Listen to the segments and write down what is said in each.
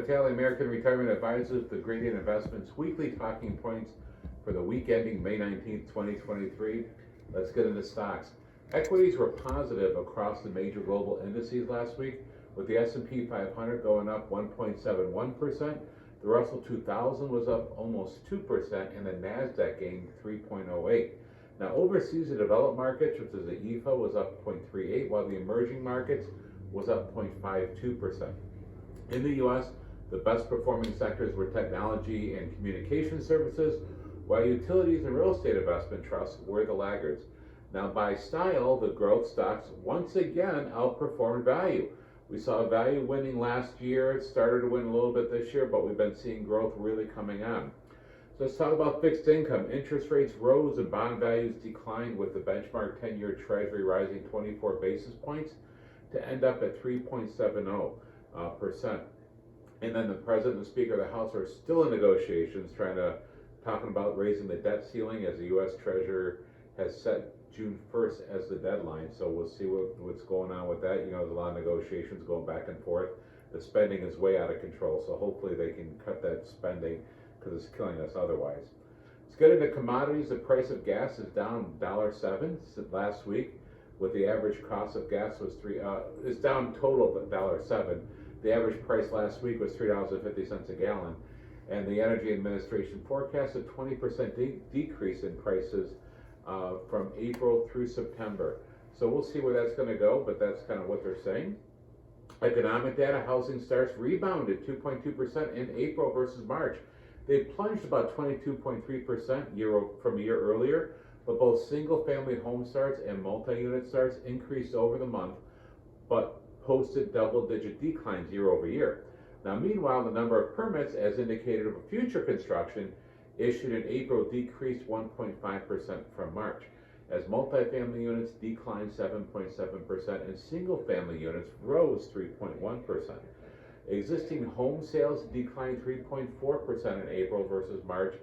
Vitale, American Retirement Advisors, the Gradient Investments weekly talking points for the week ending May 19th, 2023. Let's get into stocks. Equities were positive across the major global indices last week, with the S&P 500 going up 1.71%. The Russell 2000 was up almost 2%, and the NASDAQ gained 3.08%. Now, overseas, the developed markets, which is the EFA, was up 0.38%, while the emerging markets was up 0.52%. In the U.S., the best performing sectors were technology and communication services, while utilities and real estate investment trusts were the laggards. Now, by style, the growth stocks once again outperformed value. We saw value winning last year. It started to win a little bit this year, but we've been seeing growth really coming on. So let's talk about fixed income. Interest rates rose and bond values declined, with the benchmark 10-year Treasury rising 24 basis points to end up at 3.70%. And then the President and Speaker of the House are still in negotiations, talking about raising the debt ceiling, as the U.S. Treasurer has set June 1st as the deadline. So we'll see what's going on with that. There's a lot of negotiations going back and forth. The spending is way out of control, so hopefully they can cut that spending, because it's killing us otherwise. Let's get into commodities. The price of gas is down $1.07 since last week, with the average cost of gas was is down total of $1.07. The average price last week was $3.50 a gallon, and the Energy Administration forecast a 20% decrease in prices from April through September. So we'll see where that's going to go, but that's kind of what they're saying. Economic data, housing starts rebounded 2.2% in April versus March. They plunged about 22.3% from a year earlier, but both single-family home starts and multi-unit starts increased over the month, but posted double-digit declines year over year. Now, meanwhile, the number of permits, as indicated of future construction, issued in April decreased 1.5% from March, as multifamily units declined 7.7% and single-family units rose 3.1%. Existing home sales declined 3.4% in April versus March,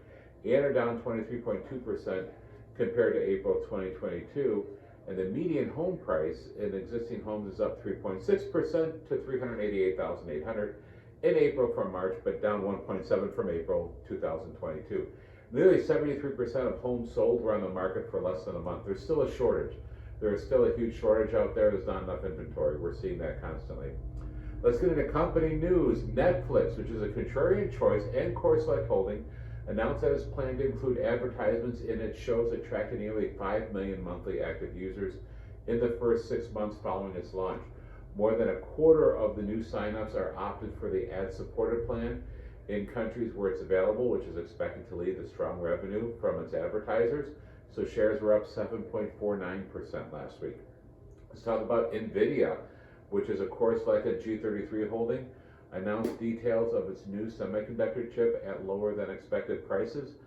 and are down 23.2% compared to April 2022. And the median home price in existing homes is up 3.6% to $388,800 in April from March, but down 1.7% from April 2022. Nearly 73% of homes sold were on the market for less than a month. There's still a shortage. There is still a huge shortage out there. There's not enough inventory. We're seeing that constantly. Let's get into company news. Netflix, which is a contrarian choice and CoreSelect Holding, announced that it's planned to include advertisements in its shows, attracting nearly 5 million monthly active users in the first 6 months following its launch. More than a quarter of the new signups are opted for the ad-supported plan in countries where it's available, which is expected to lead to strong revenue from its advertisers. So shares were up 7.49% last week. Let's talk about NVIDIA, which is a core-selected G33 holding, announced details of its new semiconductor chip at lower than expected prices,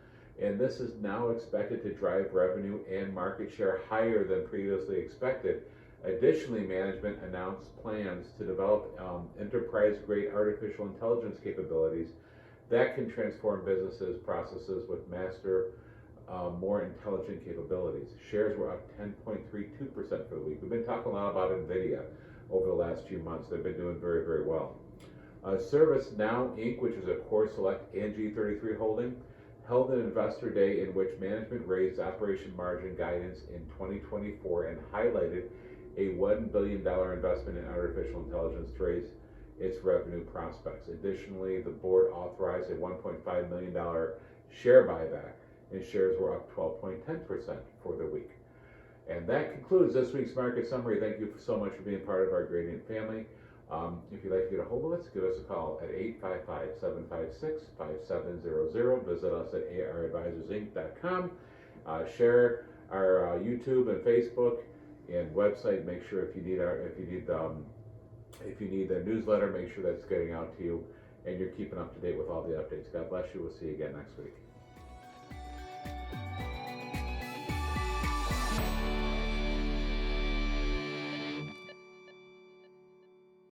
and this is now expected to drive revenue and market share higher than previously expected. Additionally, management announced plans to develop enterprise-grade artificial intelligence capabilities that can transform businesses' processes with more intelligent capabilities. Shares were up 10.32% for the week. We've been talking a lot about NVIDIA over the last few months. They've been doing very, very well. ServiceNow Inc., which is a CoreSelect and G33 holding, held an investor day in which management raised operation margin guidance in 2024 and highlighted a $1 billion investment in artificial intelligence to raise its revenue prospects. Additionally, the board authorized a $1.5 million share buyback, and shares were up 12.10% for the week. And that concludes this week's market summary. Thank you so much for being part of our Gradient family. If you'd like to get a hold of us, give us a call at 855-756-5700. Visit us at aradvisorsinc.com. Share our YouTube and Facebook and website. Make sure if you need the newsletter, make sure that's getting out to you and you're keeping up to date with all the updates. God bless you. We'll see you again next week.